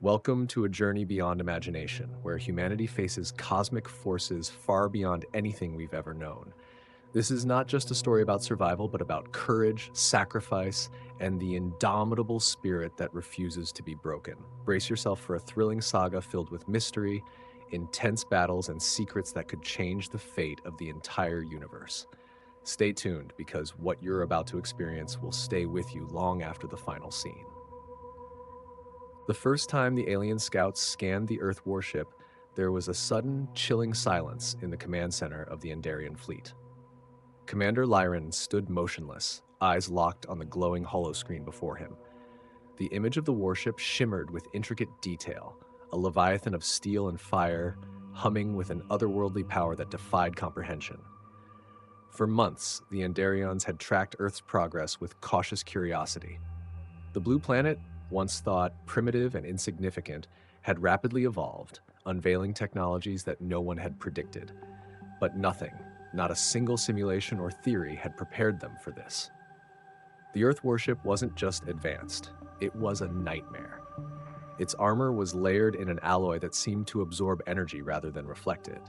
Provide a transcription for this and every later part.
Welcome to a journey beyond imagination, where humanity faces cosmic forces far beyond anything we've ever known. This is not just a story about survival, but about courage, sacrifice, and the indomitable spirit that refuses to be broken. Brace yourself for a thrilling saga filled with mystery, intense battles, and secrets that could change the fate of the entire universe. Stay tuned, because what you're about to experience will stay with you long after the final scene. The first time the alien scouts scanned the Earth warship, there was a sudden, chilling silence in the command center of the Endarian fleet. Commander Lyran stood motionless, eyes locked on the glowing holoscreen before him. The image of the warship shimmered with intricate detail, a leviathan of steel and fire, humming with an otherworldly power that defied comprehension. For months, the Endarians had tracked Earth's progress with cautious curiosity. The blue planet, once thought primitive and insignificant, had rapidly evolved, unveiling technologies that no one had predicted. But nothing, not a single simulation or theory, had prepared them for this. The Earth warship wasn't just advanced, it was a nightmare. Its armor was layered in an alloy that seemed to absorb energy rather than reflect it.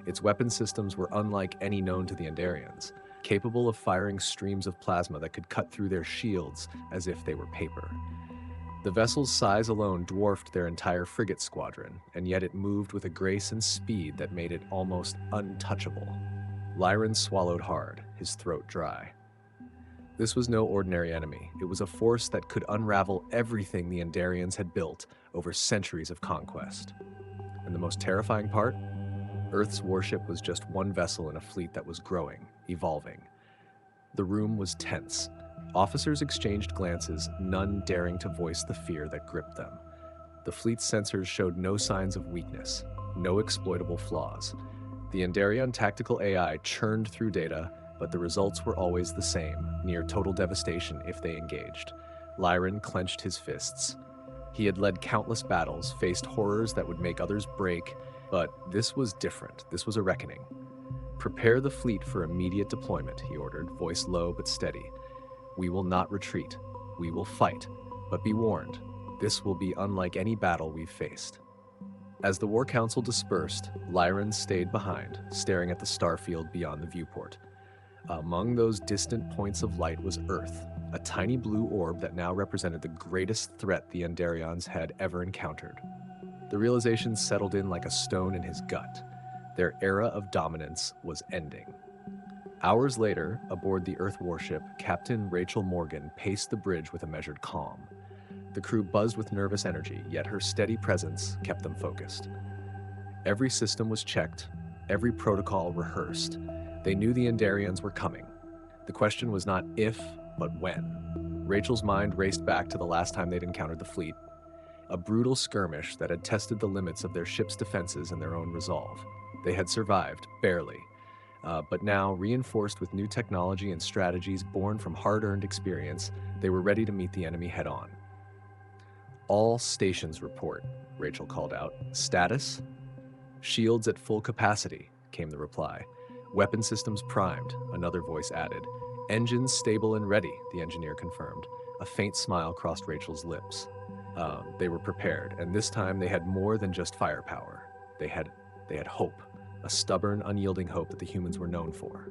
Its weapon systems were unlike any known to the Endarians, capable of firing streams of plasma that could cut through their shields as if they were paper. The vessel's size alone dwarfed their entire frigate squadron, and yet it moved with a grace and speed that made it almost untouchable. Lyran swallowed hard, his throat dry. This was no ordinary enemy. It was a force that could unravel everything the Endarians had built over centuries of conquest. And the most terrifying part? Earth's warship was just one vessel in a fleet that was growing, evolving. The room was tense. Officers exchanged glances, none daring to voice the fear that gripped them. The fleet's sensors showed no signs of weakness, no exploitable flaws. The Endarian tactical AI churned through data, but the results were always the same, near total devastation if they engaged. Lyran clenched his fists. He had led countless battles, faced horrors that would make others break, but this was different. This was a reckoning. "Prepare the fleet for immediate deployment," he ordered, voice low but steady. "We will not retreat. We will fight. But be warned, this will be unlike any battle we've faced." As the War Council dispersed, Lyran stayed behind, staring at the starfield beyond the viewport. Among those distant points of light was Earth, a tiny blue orb that now represented the greatest threat the Endarians had ever encountered. The realization settled in like a stone in his gut. Their era of dominance was ending. Hours later, aboard the Earth warship, Captain Rachel Morgan paced the bridge with a measured calm. The crew buzzed with nervous energy, yet her steady presence kept them focused. Every system was checked, every protocol rehearsed. They knew the Endarians were coming. The question was not if, but when. Rachel's mind raced back to the last time they'd encountered the fleet, a brutal skirmish that had tested the limits of their ship's defenses and their own resolve. They had survived, barely, but now, reinforced with new technology and strategies born from hard-earned experience, they were ready to meet the enemy head-on. "All stations report," Rachel called out. "Status?" "Shields at full capacity," came the reply. "Weapon systems primed," another voice added. "Engines stable and ready," the engineer confirmed. A faint smile crossed Rachel's lips. They were prepared, and this time they had more than just firepower. They had hope, a stubborn, unyielding hope that the humans were known for.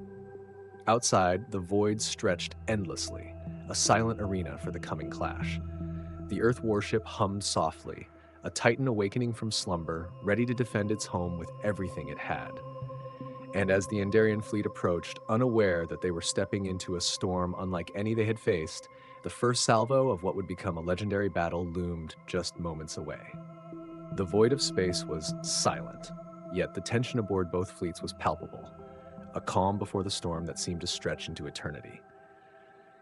Outside, the void stretched endlessly, a silent arena for the coming clash. The Earth warship hummed softly, a titan awakening from slumber, ready to defend its home with everything it had. And as the Endarian fleet approached, unaware that they were stepping into a storm unlike any they had faced, the first salvo of what would become a legendary battle loomed just moments away. The void of space was silent, yet the tension aboard both fleets was palpable, a calm before the storm that seemed to stretch into eternity.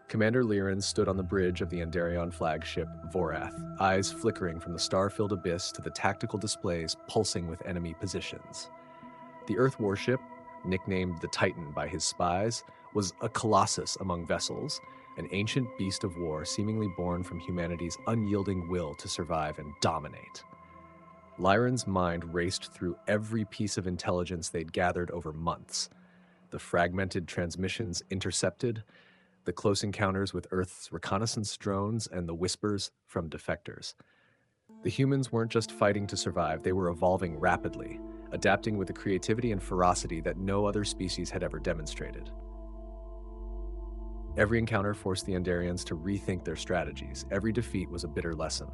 Commander Lyran stood on the bridge of the Endarian flagship, Vorath, eyes flickering from the star-filled abyss to the tactical displays pulsing with enemy positions. The Earth warship, nicknamed the Titan by his spies, was a colossus among vessels, an ancient beast of war seemingly born from humanity's unyielding will to survive and dominate. Lyran's mind raced through every piece of intelligence they'd gathered over months. The fragmented transmissions intercepted, the close encounters with Earth's reconnaissance drones, and the whispers from defectors. The humans weren't just fighting to survive, they were evolving rapidly, adapting with a creativity and ferocity that no other species had ever demonstrated. Every encounter forced the Andarians to rethink their strategies. Every defeat was a bitter lesson.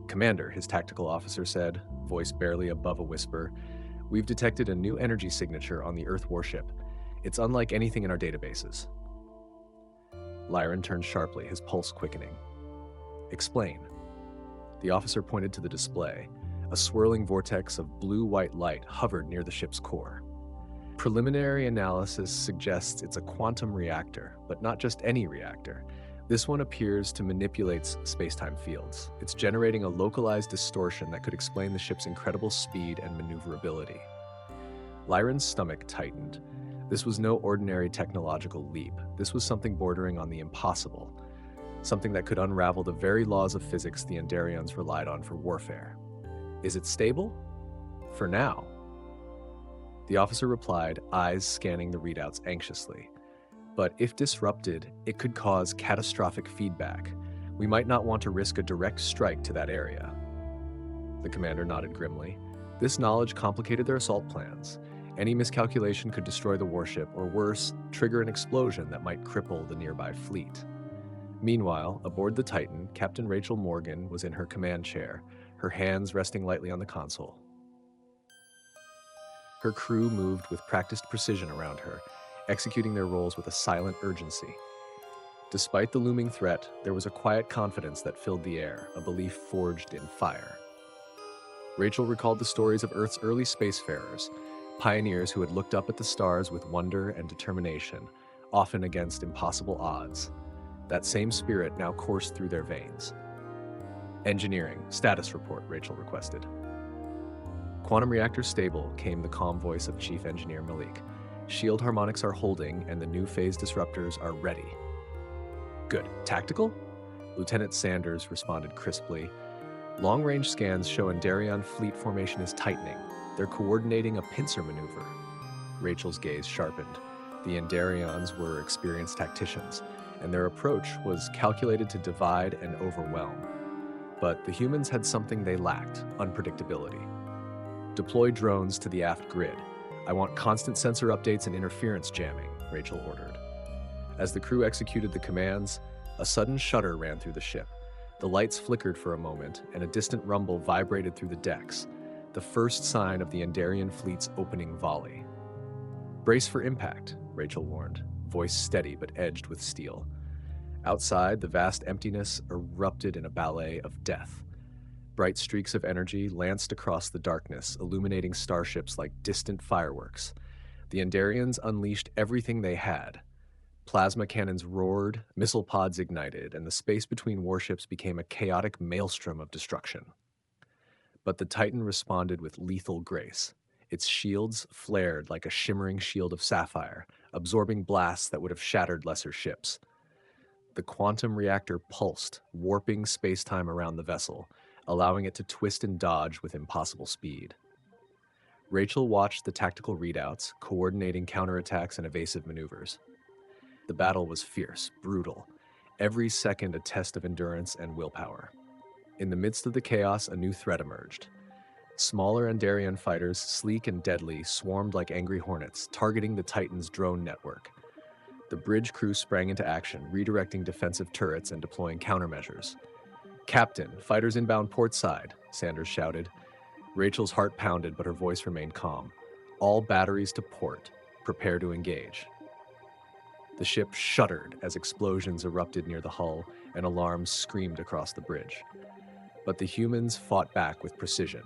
"Commander," his tactical officer said, voice barely above a whisper, "we've detected a new energy signature on the Earth warship. It's unlike anything in our databases." Lyran turned sharply, his pulse quickening. "Explain." The officer pointed to the display. A swirling vortex of blue-white light hovered near the ship's core. "Preliminary analysis suggests it's a quantum reactor, but not just any reactor. This one appears to manipulate space-time fields. It's generating a localized distortion that could explain the ship's incredible speed and maneuverability." Lyran's stomach tightened. This was no ordinary technological leap. This was something bordering on the impossible, something that could unravel the very laws of physics the Andarians relied on for warfare. "Is it stable?" "For now." The officer replied, eyes scanning the readouts anxiously. "But if disrupted, it could cause catastrophic feedback. We might not want to risk a direct strike to that area." The commander nodded grimly. This knowledge complicated their assault plans. Any miscalculation could destroy the warship, or worse, trigger an explosion that might cripple the nearby fleet. Meanwhile, aboard the Titan, Captain Rachel Morgan was in her command chair, her hands resting lightly on the console. Her crew moved with practiced precision around her, executing their roles with a silent urgency. Despite the looming threat, there was a quiet confidence that filled the air, a belief forged in fire. Rachel recalled the stories of Earth's early spacefarers, pioneers who had looked up at the stars with wonder and determination, often against impossible odds. That same spirit now coursed through their veins. "Engineering, status report," Rachel requested. "Quantum reactor stable," came the calm voice of Chief Engineer Malik. "Shield harmonics are holding and the new phase disruptors are ready." "Good. Tactical?" Lieutenant Sanders responded crisply. "Long-range scans show Andarian fleet formation is tightening. They're coordinating a pincer maneuver." Rachel's gaze sharpened. The Andarians were experienced tacticians, and their approach was calculated to divide and overwhelm. But the humans had something they lacked: unpredictability. "Deploy drones to the aft grid. I want constant sensor updates and interference jamming," Rachel ordered. As the crew executed the commands, a sudden shudder ran through the ship. The lights flickered for a moment, and a distant rumble vibrated through the decks, the first sign of the Andarian fleet's opening volley. "Brace for impact," Rachel warned, voice steady but edged with steel. Outside, the vast emptiness erupted in a ballet of death. Bright streaks of energy lanced across the darkness, illuminating starships like distant fireworks. The Andarians unleashed everything they had. Plasma cannons roared, missile pods ignited, and the space between warships became a chaotic maelstrom of destruction. But the Titan responded with lethal grace. Its shields flared like a shimmering shield of sapphire, absorbing blasts that would have shattered lesser ships. The quantum reactor pulsed, warping space-time around the vessel, allowing it to twist and dodge with impossible speed. Rachel watched the tactical readouts, coordinating counterattacks and evasive maneuvers. The battle was fierce, brutal, every second a test of endurance and willpower. In the midst of the chaos, a new threat emerged. Smaller Andarian fighters, sleek and deadly, swarmed like angry hornets, targeting the Titan's drone network. The bridge crew sprang into action, redirecting defensive turrets and deploying countermeasures. "Captain, fighters inbound port side," Sanders shouted. Rachel's heart pounded, but her voice remained calm. "All batteries to port. Prepare to engage." The ship shuddered as explosions erupted near the hull and alarms screamed across the bridge. But the humans fought back with precision.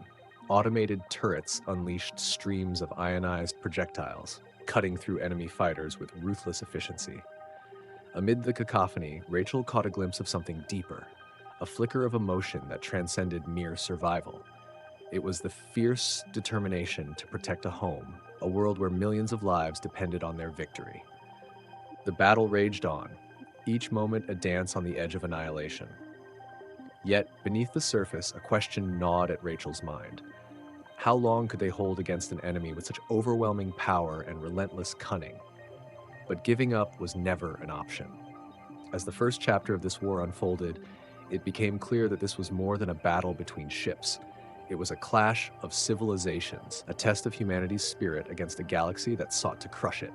Automated turrets unleashed streams of ionized projectiles, cutting through enemy fighters with ruthless efficiency. Amid the cacophony, Rachel caught a glimpse of something deeper, a flicker of emotion that transcended mere survival. It was the fierce determination to protect a home, a world where millions of lives depended on their victory. The battle raged on, each moment a dance on the edge of annihilation. Yet, beneath the surface, a question gnawed at Rachel's mind. How long could they hold against an enemy with such overwhelming power and relentless cunning? But giving up was never an option. As the first chapter of this war unfolded, It became clear that this was more than a battle between ships. It was a clash of civilizations, a test of humanity's spirit against a galaxy that sought to crush it.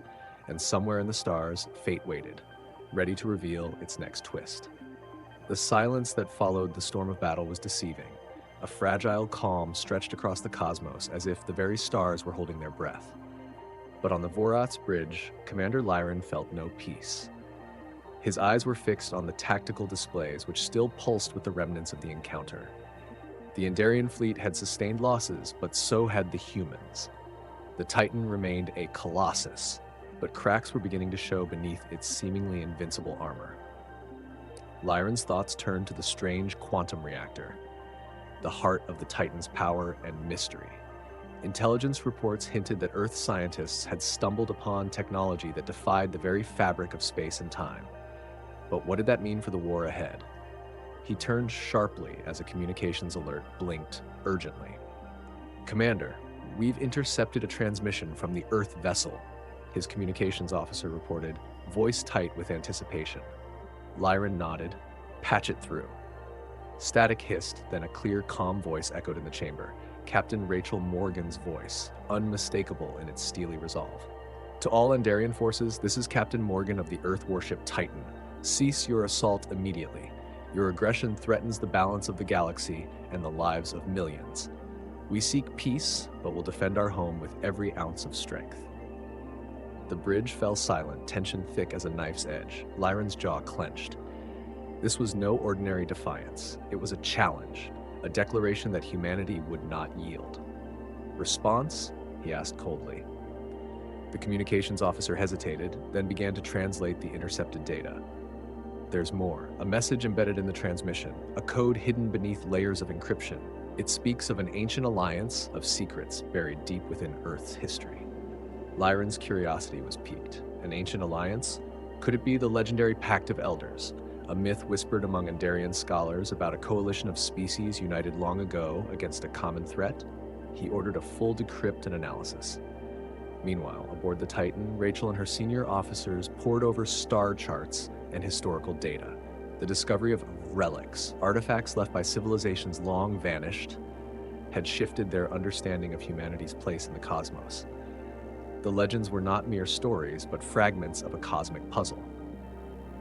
And somewhere in the stars, fate waited, ready to reveal its next twist. The silence that followed the storm of battle was deceiving. A fragile calm stretched across the cosmos as if the very stars were holding their breath. But on the Vorath's bridge, Commander Lyran felt no peace. His eyes were fixed on the tactical displays which still pulsed with the remnants of the encounter. The Andarian fleet had sustained losses, but so had the humans. The Titan remained a colossus, but cracks were beginning to show beneath its seemingly invincible armor. Lyran's thoughts turned to the strange quantum reactor, the heart of the Titan's power and mystery. Intelligence reports hinted that Earth scientists had stumbled upon technology that defied the very fabric of space and time. But what did that mean for the war ahead? He turned sharply as a communications alert blinked urgently. "Commander, we've intercepted a transmission from the Earth vessel," his communications officer reported, voice tight with anticipation. Lyran nodded. "Patch it through." Static hissed, then a clear, calm voice echoed in the chamber. Captain Rachel Morgan's voice, unmistakable in its steely resolve. "To all Andarian forces, this is Captain Morgan of the Earth warship Titan. Cease your assault immediately. Your aggression threatens the balance of the galaxy and the lives of millions. We seek peace, but will defend our home with every ounce of strength." The bridge fell silent, tension thick as a knife's edge. Lyran's jaw clenched. This was no ordinary defiance. It was a challenge, a declaration that humanity would not yield. "Response?" he asked coldly. The communications officer hesitated, then began to translate the intercepted data. "There's more. A message embedded in the transmission, a code hidden beneath layers of encryption. It speaks of an ancient alliance of secrets buried deep within Earth's history." Lyran's curiosity was piqued. An ancient alliance? Could it be the legendary Pact of Elders, a myth whispered among Andarian scholars about a coalition of species united long ago against a common threat? He ordered a full decrypt and analysis. Meanwhile, aboard the Titan, Rachel and her senior officers pored over star charts and historical data. The discovery of relics, artifacts left by civilizations long vanished, had shifted their understanding of humanity's place in the cosmos. The legends were not mere stories, but fragments of a cosmic puzzle.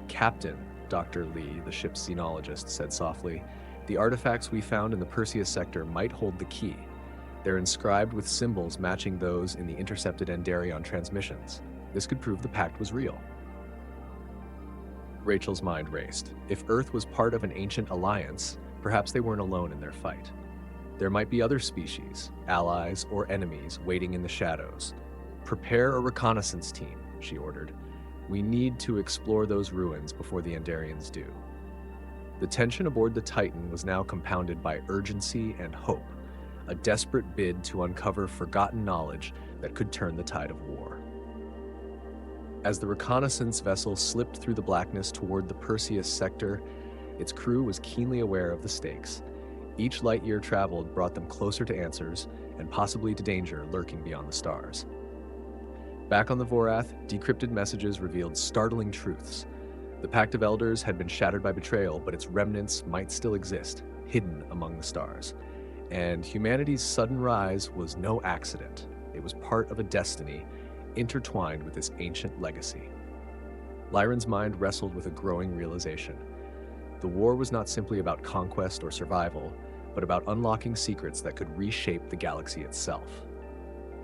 "Captain," Dr. Lee, the ship's xenologist, said softly, "the artifacts we found in the Perseus sector might hold the key. They're inscribed with symbols matching those in the intercepted Andarion transmissions. This could prove the pact was real." Rachel's mind raced. If Earth was part of an ancient alliance, perhaps they weren't alone in their fight. There might be other species, allies or enemies, waiting in the shadows. "Prepare a reconnaissance team," she ordered. "We need to explore those ruins before the Andarians do." The tension aboard the Titan was now compounded by urgency and hope, a desperate bid to uncover forgotten knowledge that could turn the tide of war. As the reconnaissance vessel slipped through the blackness toward the Perseus sector, its crew was keenly aware of the stakes. Each light year traveled brought them closer to answers and possibly to danger lurking beyond the stars. Back on the Vorath, decrypted messages revealed startling truths. The Pact of Elders had been shattered by betrayal, but its remnants might still exist, hidden among the stars. And humanity's sudden rise was no accident. It was part of a destiny intertwined with this ancient legacy. Lyran's mind wrestled with a growing realization. The war was not simply about conquest or survival, but about unlocking secrets that could reshape the galaxy itself.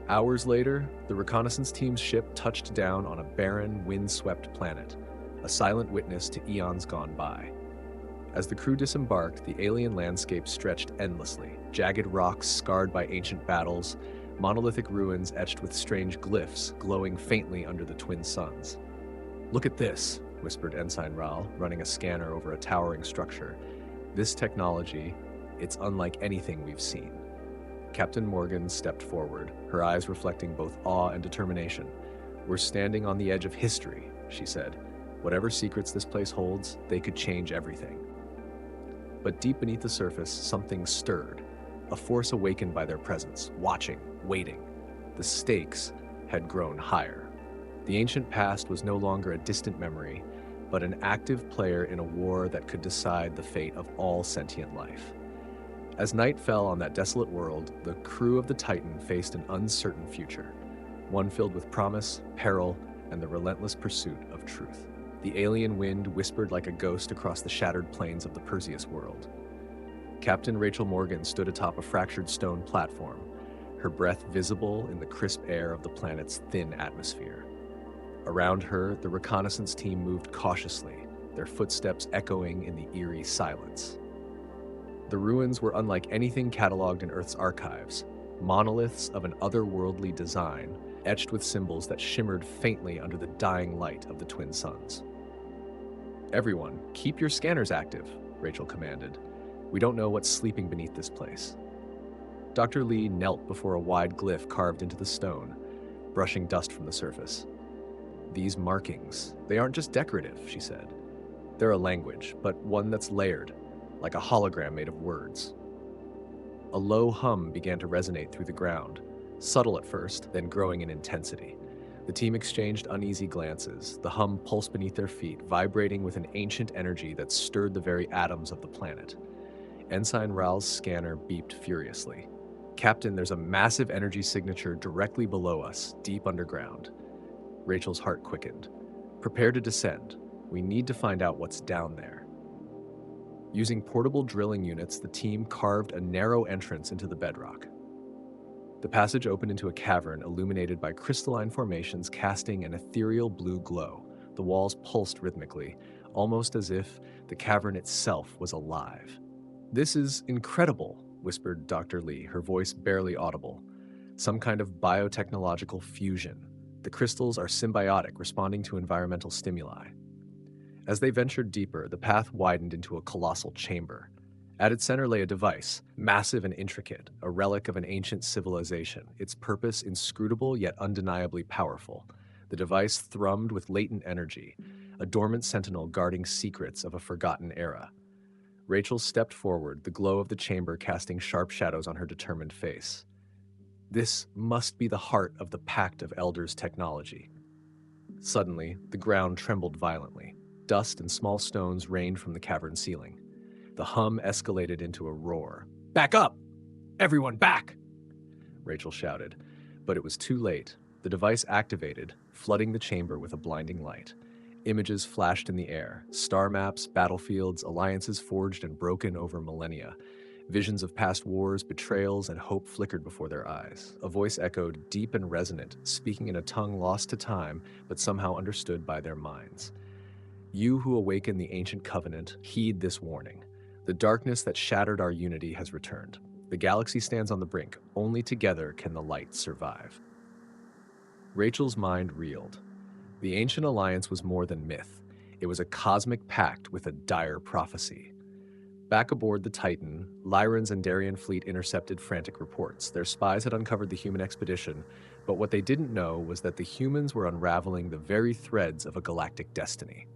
Hours later, the reconnaissance team's ship touched down on a barren, wind-swept planet, a silent witness to eons gone by. As the crew disembarked, the alien landscape stretched endlessly, jagged rocks scarred by ancient battles, monolithic ruins etched with strange glyphs glowing faintly under the twin suns. "Look at this," whispered Ensign Rahl, running a scanner over a towering structure. "This technology, it's unlike anything we've seen." Captain Morgan stepped forward, her eyes reflecting both awe and determination. "We're standing on the edge of history," she said. "Whatever secrets this place holds, they could change everything." But deep beneath the surface, something stirred, a force awakened by their presence, watching, waiting. The stakes had grown higher. The ancient past was no longer a distant memory, but an active player in a war that could decide the fate of all sentient life. As night fell on that desolate world, the crew of the Titan faced an uncertain future, one filled with promise, peril, and the relentless pursuit of truth. The alien wind whispered like a ghost across the shattered plains of the Perseus world. Captain Rachel Morgan stood atop a fractured stone platform, her breath visible in the crisp air of the planet's thin atmosphere. Around her, the reconnaissance team moved cautiously, their footsteps echoing in the eerie silence. The ruins were unlike anything cataloged in Earth's archives, monoliths of an otherworldly design, etched with symbols that shimmered faintly under the dying light of the twin suns. "Everyone, keep your scanners active," Rachel commanded. "We don't know what's sleeping beneath this place." Dr. Lee knelt before a wide glyph carved into the stone, brushing dust from the surface. "These markings, they aren't just decorative," she said. "They're a language, but one that's layered, like a hologram made of words." A low hum began to resonate through the ground, subtle at first, then growing in intensity. The team exchanged uneasy glances, the hum pulsed beneath their feet, vibrating with an ancient energy that stirred the very atoms of the planet. Ensign Raoul's scanner beeped furiously. "Captain, there's a massive energy signature directly below us, deep underground." Rachel's heart quickened. "Prepare to descend. We need to find out what's down there." Using portable drilling units, the team carved a narrow entrance into the bedrock. The passage opened into a cavern illuminated by crystalline formations casting an ethereal blue glow. The walls pulsed rhythmically, almost as if the cavern itself was alive. "This is incredible," whispered Dr. Lee, her voice barely audible. "Some kind of biotechnological fusion. The crystals are symbiotic, responding to environmental stimuli." As they ventured deeper, the path widened into a colossal chamber. At its center lay a device, massive and intricate, a relic of an ancient civilization, its purpose inscrutable yet undeniably powerful. The device thrummed with latent energy, a dormant sentinel guarding secrets of a forgotten era. Rachel stepped forward, the glow of the chamber casting sharp shadows on her determined face. "This must be the heart of the Pact of Elders technology." Suddenly, the ground trembled violently. Dust and small stones rained from the cavern ceiling. The hum escalated into a roar. "Back up! Everyone back!" Rachel shouted, but it was too late. The device activated, flooding the chamber with a blinding light. Images flashed in the air, star maps, battlefields, alliances forged and broken over millennia. Visions of past wars, betrayals, and hope flickered before their eyes. A voice echoed, deep and resonant, speaking in a tongue lost to time, but somehow understood by their minds. "You who awaken the ancient covenant, heed this warning. The darkness that shattered our unity has returned. The galaxy stands on the brink. Only together can the light survive." Rachel's mind reeled. The ancient alliance was more than myth. It was a cosmic pact with a dire prophecy. Back aboard the Titan, Lyran's Andarian fleet intercepted frantic reports. Their spies had uncovered the human expedition, but what they didn't know was that the humans were unraveling the very threads of a galactic destiny.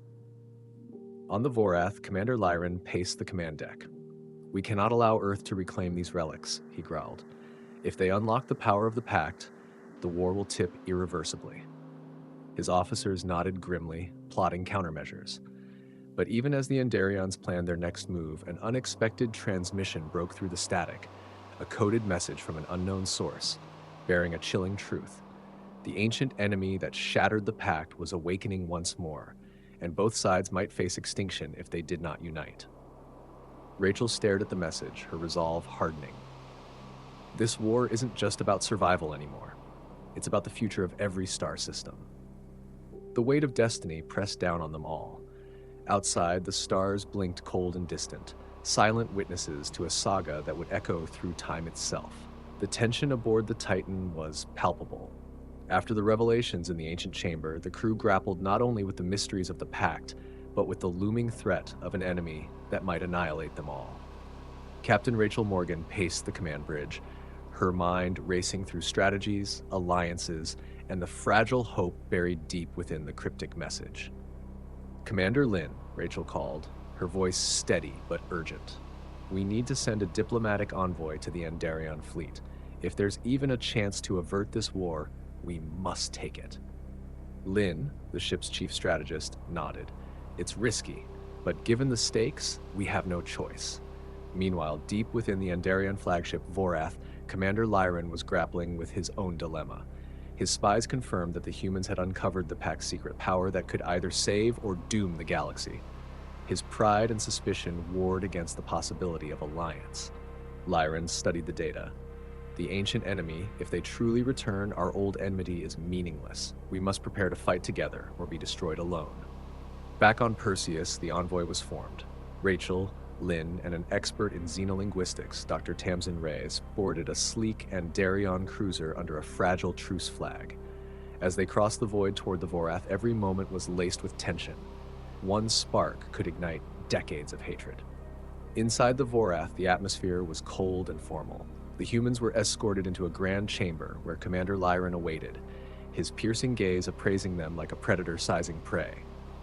On the Vorath, Commander Lyran paced the command deck. "We cannot allow Earth to reclaim these relics," he growled. "If they unlock the power of the Pact, the war will tip irreversibly." His officers nodded grimly, plotting countermeasures. But even as the Andarians planned their next move, an unexpected transmission broke through the static, a coded message from an unknown source, bearing a chilling truth. The ancient enemy that shattered the Pact was awakening once more, and both sides might face extinction if they did not unite. Rachel stared at the message, her resolve hardening. This war isn't just about survival anymore. It's about the future of every star system. The weight of destiny pressed down on them all. Outside, the stars blinked cold and distant, silent witnesses to a saga that would echo through time itself. The tension aboard the Titan was palpable. After the revelations in the ancient chamber, the crew grappled not only with the mysteries of the Pact, but with the looming threat of an enemy that might annihilate them all. Captain Rachel Morgan paced the command bridge, her mind racing through strategies, alliances, and the fragile hope buried deep within the cryptic message. "Commander Lin," Rachel called, her voice steady but urgent. "We need to send a diplomatic envoy to the Andarian fleet. If there's even a chance to avert this war, we must take it." Lin, the ship's chief strategist, nodded. It's risky, but given the stakes, we have no choice. Meanwhile, deep within the Andarian flagship Vorath, Commander Lyran was grappling with his own dilemma. His spies confirmed that the humans had uncovered the Pact's secret power that could either save or doom the galaxy. His pride and suspicion warred against the possibility of alliance. Lyran studied the data. The ancient enemy, if they truly return, our old enmity is meaningless. We must prepare to fight together or be destroyed alone. Back on Perseus, the envoy was formed. Rachel, Lynn, and an expert in xenolinguistics, Dr. Tamsin Reyes, boarded a sleek Andarion cruiser under a fragile truce flag. As they crossed the void toward the Vorath, every moment was laced with tension. One spark could ignite decades of hatred. Inside the Vorath, the atmosphere was cold and formal. The humans were escorted into a grand chamber where Commander Lyran awaited, his piercing gaze appraising them like a predator sizing prey.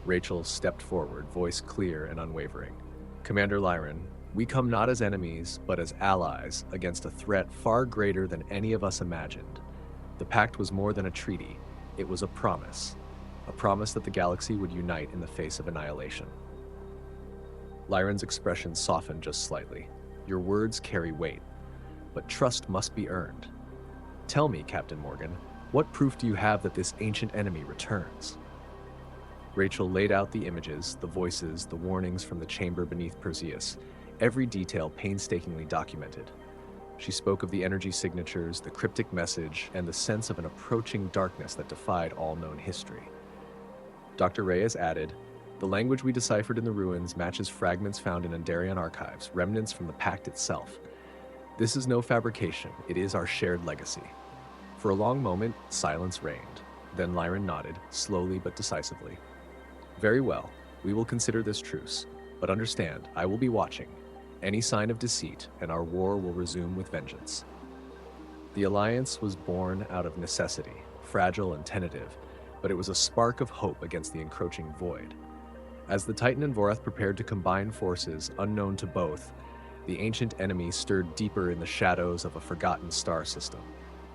Rachel stepped forward, voice clear and unwavering. Commander Lyran, we come not as enemies, but as allies against a threat far greater than any of us imagined. The pact was more than a treaty. It was a promise that the galaxy would unite in the face of annihilation. Lyran's expression softened just slightly. Your words carry weight, but trust must be earned. Tell me, Captain Morgan, what proof do you have that this ancient enemy returns? Rachel laid out the images, the voices, the warnings from the chamber beneath Perseus, every detail painstakingly documented. She spoke of the energy signatures, the cryptic message, and the sense of an approaching darkness that defied all known history. Dr. Reyes added, the language we deciphered in the ruins matches fragments found in Andarian archives, remnants from the Pact itself. This is no fabrication, it is our shared legacy. For a long moment, silence reigned. Then Lyran nodded, slowly but decisively. Very well, we will consider this truce, but understand, I will be watching. Any sign of deceit, and our war will resume with vengeance. The alliance was born out of necessity, fragile and tentative, but it was a spark of hope against the encroaching void. As the Titan and Vorath prepared to combine forces unknown to both, the ancient enemy stirred deeper in the shadows of a forgotten star system.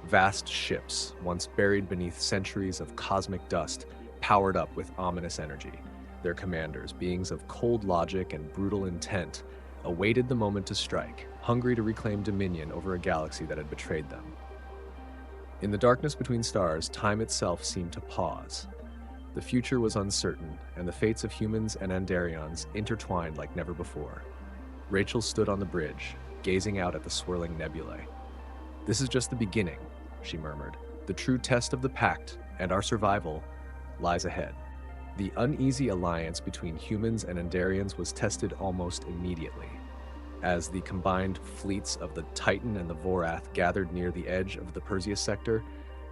Vast ships, once buried beneath centuries of cosmic dust, powered up with ominous energy. Their commanders, beings of cold logic and brutal intent, awaited the moment to strike, hungry to reclaim dominion over a galaxy that had betrayed them. In the darkness between stars, time itself seemed to pause. The future was uncertain, and the fates of humans and Andarians intertwined like never before. Rachel stood on the bridge, gazing out at the swirling nebulae. This is just the beginning, she murmured. The true test of the Pact, and our survival, lies ahead. The uneasy alliance between humans and Andarians was tested almost immediately. As the combined fleets of the Titan and the Vorath gathered near the edge of the Perseus sector,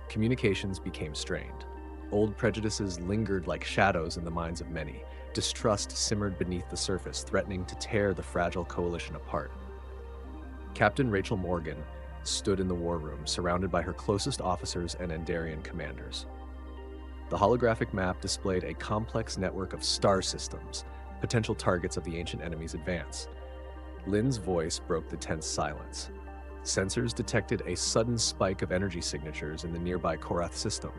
communications became strained. Old prejudices lingered like shadows in the minds of many. Distrust simmered beneath the surface, threatening to tear the fragile coalition apart. Captain Rachel Morgan stood in the war room, surrounded by her closest officers and Andarian commanders. The holographic map displayed a complex network of star systems, potential targets of the ancient enemy's advance. Lynn's voice broke the tense silence. Sensors detected a sudden spike of energy signatures in the nearby Korath system.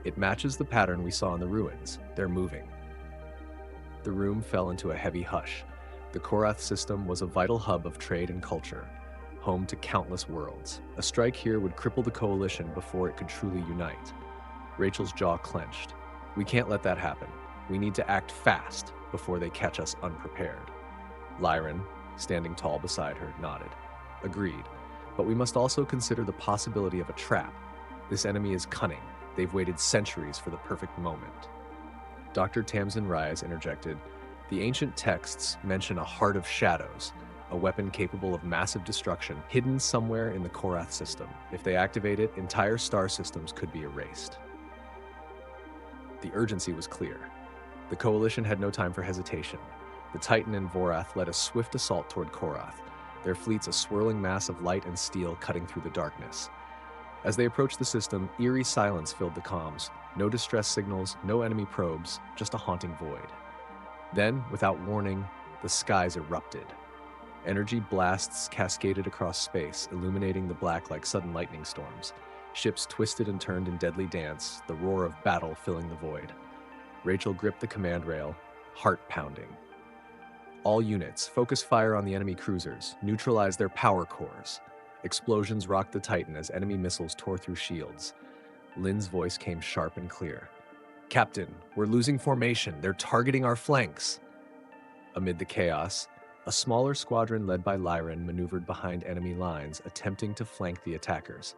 It matches the pattern we saw in the ruins. They're moving. The room fell into a heavy hush. The Korath system was a vital hub of trade and culture, home to countless worlds. A strike here would cripple the coalition before it could truly unite. Rachel's jaw clenched. We can't let that happen. We need to act fast before they catch us unprepared. Lyran, standing tall beside her, nodded. Agreed. But we must also consider the possibility of a trap. This enemy is cunning. They've waited centuries for the perfect moment. Dr. Tamsin Reyes interjected, the ancient texts mention a heart of shadows, a weapon capable of massive destruction, hidden somewhere in the Korath system. If they activate it, entire star systems could be erased. The urgency was clear. The coalition had no time for hesitation. The Titan and Vorath led a swift assault toward Korath, their fleets a swirling mass of light and steel cutting through the darkness. As they approached the system, eerie silence filled the comms. No distress signals, no enemy probes, just a haunting void. Then, without warning, the skies erupted. Energy blasts cascaded across space, illuminating the black like sudden lightning storms. Ships twisted and turned in deadly dance, the roar of battle filling the void. Rachel gripped the command rail, heart pounding. All units, focus fire on the enemy cruisers, neutralize their power cores. Explosions rocked the Titan as enemy missiles tore through shields. Lynn's voice came sharp and clear. "Captain, we're losing formation. They're targeting our flanks." Amid the chaos, a smaller squadron led by Lyran maneuvered behind enemy lines, attempting to flank the attackers.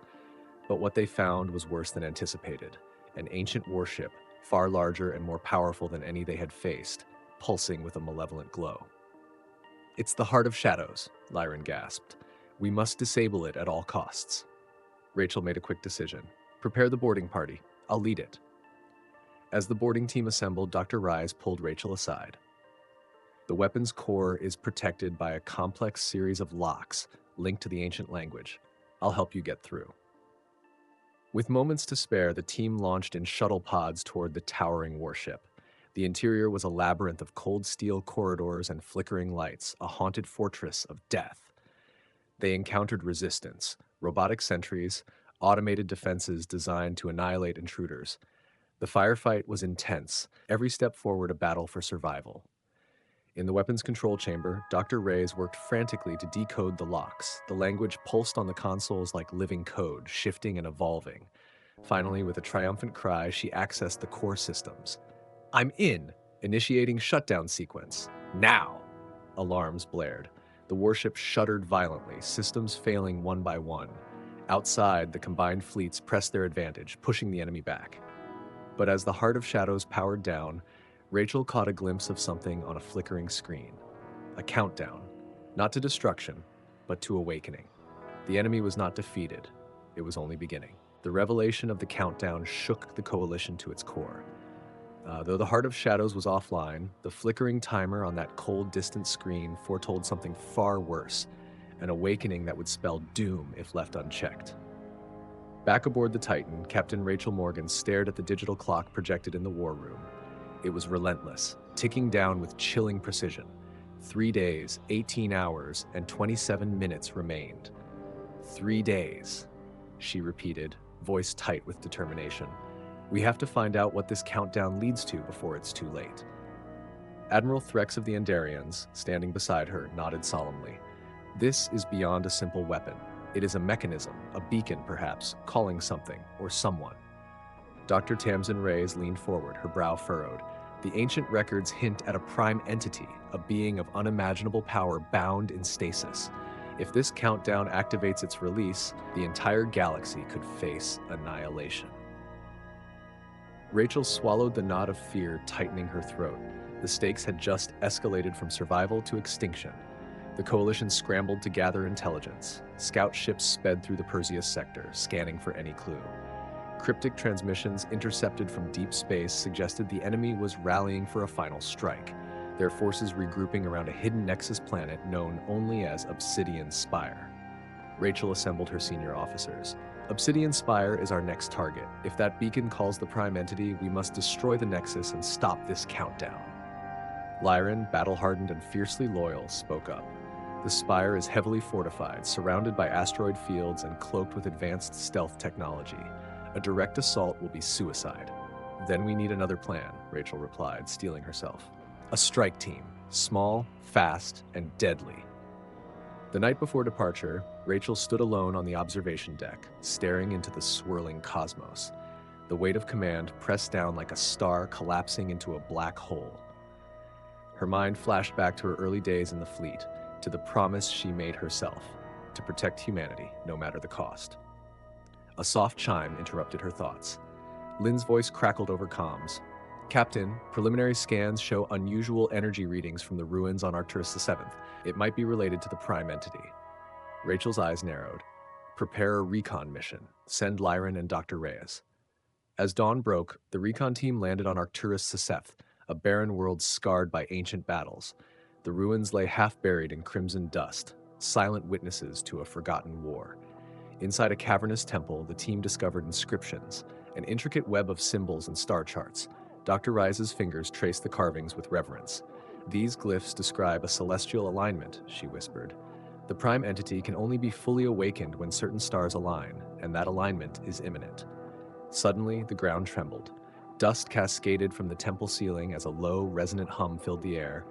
But what they found was worse than anticipated. An ancient warship, far larger and more powerful than any they had faced, pulsing with a malevolent glow. "It's the Heart of Shadows," Lyran gasped. "We must disable it at all costs." Rachel made a quick decision. "Prepare the boarding party. I'll lead it." As the boarding team assembled, Dr. Rise pulled Rachel aside. "The weapon's core is protected by a complex series of locks linked to the ancient language. I'll help you get through." With moments to spare, the team launched in shuttle pods toward the towering warship. The interior was a labyrinth of cold steel corridors and flickering lights, a haunted fortress of death. They encountered resistance, robotic sentries, automated defenses designed to annihilate intruders. The firefight was intense, every step forward a battle for survival. In the weapons control chamber, Dr. Reyes worked frantically to decode the locks. The language pulsed on the consoles like living code, shifting and evolving. Finally, with a triumphant cry, she accessed the core systems. "I'm in!" Initiating shutdown sequence. "Now!" Alarms blared. The warship shuddered violently, systems failing one by one. Outside, the combined fleets pressed their advantage, pushing the enemy back. But as the Heart of Shadows powered down, Rachel caught a glimpse of something on a flickering screen. A countdown, not to destruction, but to awakening. The enemy was not defeated. It was only beginning. The revelation of the countdown shook the coalition to its core. Though the Heart of Shadows was offline, the flickering timer on that cold, distant screen foretold something far worse, an awakening that would spell doom if left unchecked. Back aboard the Titan, Captain Rachel Morgan stared at the digital clock projected in the war room. It was relentless, ticking down with chilling precision. 3 days, 18 hours, and 27 minutes remained. 3 days, she repeated, voice tight with determination. "We have to find out what this countdown leads to before it's too late." Admiral Threx of the Andarians, standing beside her, nodded solemnly. "This is beyond a simple weapon. It is a mechanism, a beacon perhaps, calling something or someone." Dr. Tamsin Reyes leaned forward, her brow furrowed. "The ancient records hint at a prime entity, a being of unimaginable power bound in stasis. If this countdown activates its release, the entire galaxy could face annihilation." Rachel swallowed the knot of fear tightening her throat. The stakes had just escalated from survival to extinction. The coalition scrambled to gather intelligence. Scout ships sped through the Perseus sector, scanning for any clue. Cryptic transmissions intercepted from deep space suggested the enemy was rallying for a final strike, their forces regrouping around a hidden Nexus planet known only as Obsidian Spire. Rachel assembled her senior officers. "Obsidian Spire is our next target. If that beacon calls the prime entity, we must destroy the Nexus and stop this countdown." Lyran, battle-hardened and fiercely loyal, spoke up. "The Spire is heavily fortified, surrounded by asteroid fields and cloaked with advanced stealth technology. A direct assault will be suicide." "Then we need another plan," Rachel replied, steeling herself. "A strike team, small, fast, and deadly." The night before departure, Rachel stood alone on the observation deck, staring into the swirling cosmos. The weight of command pressed down like a star collapsing into a black hole. Her mind flashed back to her early days in the fleet, to the promise she made herself, to protect humanity, no matter the cost. A soft chime interrupted her thoughts. Lynn's voice crackled over comms. "Captain, preliminary scans show unusual energy readings from the ruins on Arcturus VII. It might be related to the prime entity." Rachel's eyes narrowed. "Prepare a recon mission. Send Lyran and Dr. Reyes." As dawn broke, the recon team landed on Arcturus VII, a barren world scarred by ancient battles. The ruins lay half-buried in crimson dust, silent witnesses to a forgotten war. Inside a cavernous temple, the team discovered inscriptions, an intricate web of symbols and star charts. Dr. Rise's fingers traced the carvings with reverence. "These glyphs describe a celestial alignment," she whispered. "The prime entity can only be fully awakened when certain stars align, and that alignment is imminent." Suddenly, the ground trembled. Dust cascaded from the temple ceiling as a low, resonant hum filled the air.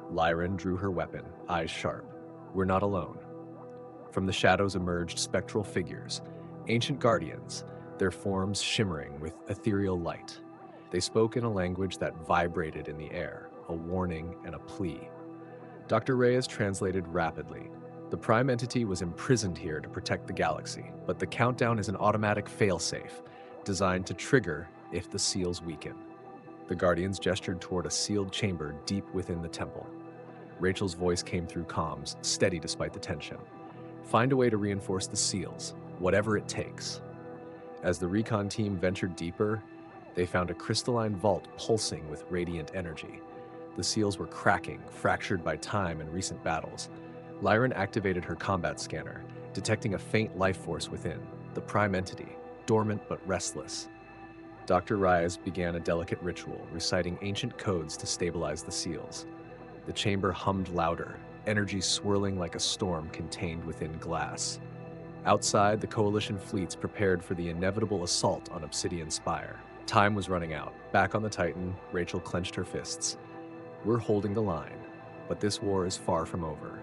Lyran drew her weapon, eyes sharp. We're not alone. From the shadows emerged spectral figures, ancient guardians, their forms shimmering with ethereal light. They spoke in a language that vibrated in the air, a warning and a plea. Dr. Reyes translated rapidly. The Prime Entity was imprisoned here to protect the galaxy, but the countdown is an automatic failsafe, designed to trigger if the seals weaken. The Guardians gestured toward a sealed chamber deep within the temple. Rachel's voice came through comms, steady despite the tension. Find a way to reinforce the seals, whatever it takes. As the recon team ventured deeper, they found a crystalline vault pulsing with radiant energy. The seals were cracking, fractured by time and recent battles. Lyran activated her combat scanner, detecting a faint life force within, the Prime Entity, dormant but restless. Dr. Reyes began a delicate ritual, reciting ancient codes to stabilize the seals. The chamber hummed louder, energy swirling like a storm contained within glass. Outside, the Coalition fleets prepared for the inevitable assault on Obsidian Spire. Time was running out. Back on the Titan, Rachel clenched her fists. We're holding the line, but this war is far from over.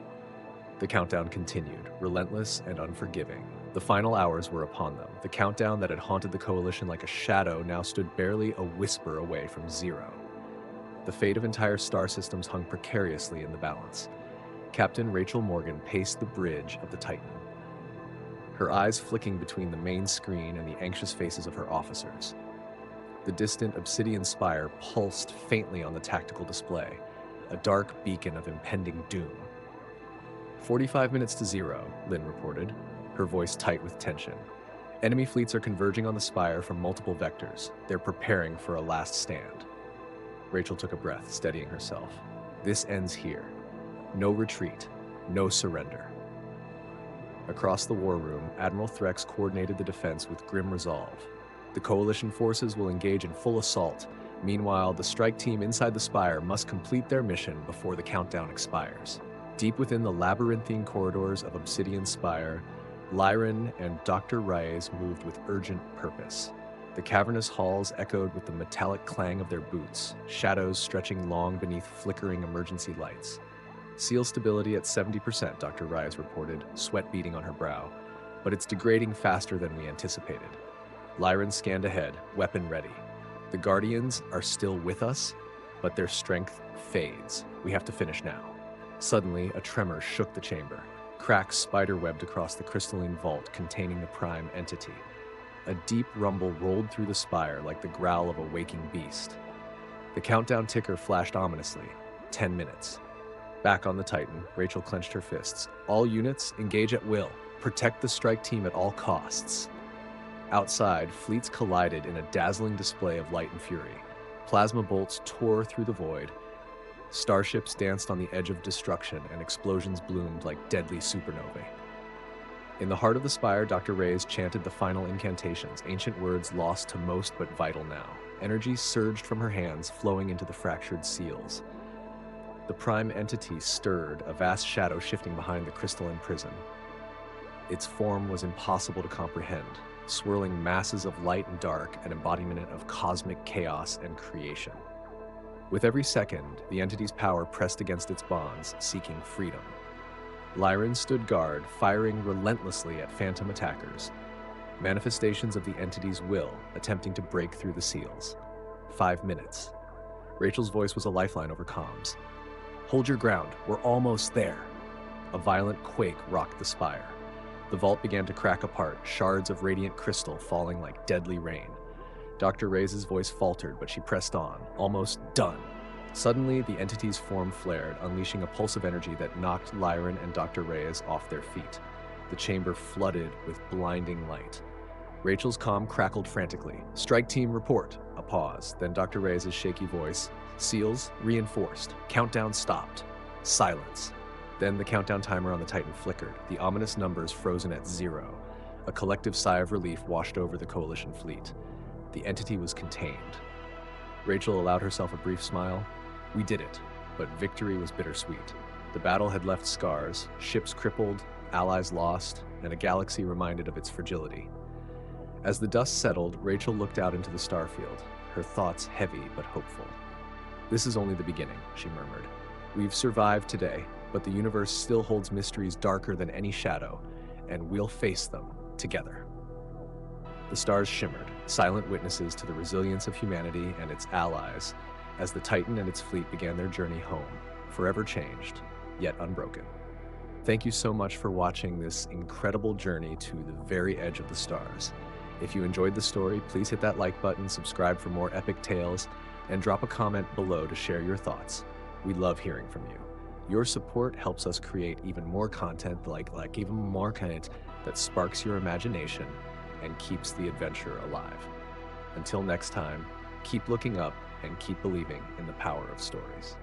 The countdown continued, relentless and unforgiving. The final hours were upon them. The countdown that had haunted the Coalition like a shadow now stood barely a whisper away from zero. The fate of entire star systems hung precariously in the balance. Captain Rachel Morgan paced the bridge of the Titan, her eyes flicking between the main screen and the anxious faces of her officers. The distant Obsidian Spire pulsed faintly on the tactical display, a dark beacon of impending doom. 45 minutes to zero, Lynn reported, her voice tight with tension. Enemy fleets are converging on the Spire from multiple vectors. They're preparing for a last stand. Rachel took a breath, steadying herself. This ends here. No retreat, no surrender. Across the war room, Admiral Threx coordinated the defense with grim resolve. The Coalition forces will engage in full assault. Meanwhile, the strike team inside the Spire must complete their mission before the countdown expires. Deep within the labyrinthine corridors of Obsidian Spire, Lyran and Dr. Reyes moved with urgent purpose. The cavernous halls echoed with the metallic clang of their boots, shadows stretching long beneath flickering emergency lights. Seal stability at 70%, Dr. Reyes reported, sweat beading on her brow. But it's degrading faster than we anticipated. Lyran scanned ahead, weapon ready. The Guardians are still with us, but their strength fades. We have to finish now. Suddenly, a tremor shook the chamber. Cracks spiderwebbed across the crystalline vault containing the Prime Entity. A deep rumble rolled through the Spire like the growl of a waking beast. The countdown ticker flashed ominously. 10 minutes. Back on the Titan, Rachel clenched her fists. All units, engage at will. Protect the strike team at all costs. Outside, fleets collided in a dazzling display of light and fury. Plasma bolts tore through the void. Starships danced on the edge of destruction, and explosions bloomed like deadly supernovae. In the heart of the Spire, Dr. Reyes chanted the final incantations, ancient words lost to most but vital now. Energy surged from her hands, flowing into the fractured seals. The Prime Entity stirred, a vast shadow shifting behind the crystalline prison. Its form was impossible to comprehend, swirling masses of light and dark, an embodiment of cosmic chaos and creation. With every second, the entity's power pressed against its bonds, seeking freedom. Lyran stood guard, firing relentlessly at phantom attackers, manifestations of the entity's will, attempting to break through the seals. 5 minutes. Rachel's voice was a lifeline over comms. Hold your ground, we're almost there. A violent quake rocked the Spire. The vault began to crack apart, shards of radiant crystal falling like deadly rain. Dr. Reyes' voice faltered, but she pressed on, almost done. Suddenly, the entity's form flared, unleashing a pulse of energy that knocked Lyran and Dr. Reyes off their feet. The chamber flooded with blinding light. Rachel's comm crackled frantically. Strike team report. A pause, then Dr. Reyes' shaky voice. Seals reinforced. Countdown stopped. Silence. Then the countdown timer on the Titan flickered, the ominous numbers frozen at 0. A collective sigh of relief washed over the Coalition fleet. The entity was contained. Rachel allowed herself a brief smile. We did it, but victory was bittersweet. The battle had left scars, ships crippled, allies lost, and a galaxy reminded of its fragility. As the dust settled, Rachel looked out into the starfield. her thoughts heavy but hopeful. "This is only the beginning," she murmured. "We've survived today, but the universe still holds mysteries darker than any shadow, and we'll face them together." The stars shimmered, silent witnesses to the resilience of humanity and its allies, as the Titan and its fleet began their journey home, forever changed, yet unbroken. Thank you so much for watching this incredible journey to the very edge of the stars. If you enjoyed the story, please hit that like button, subscribe for more epic tales, and drop a comment below to share your thoughts. We love hearing from you. Your support helps us create even more content like even more content that sparks your imagination and keeps the adventure alive. Until next time, keep looking up and keep believing in the power of stories.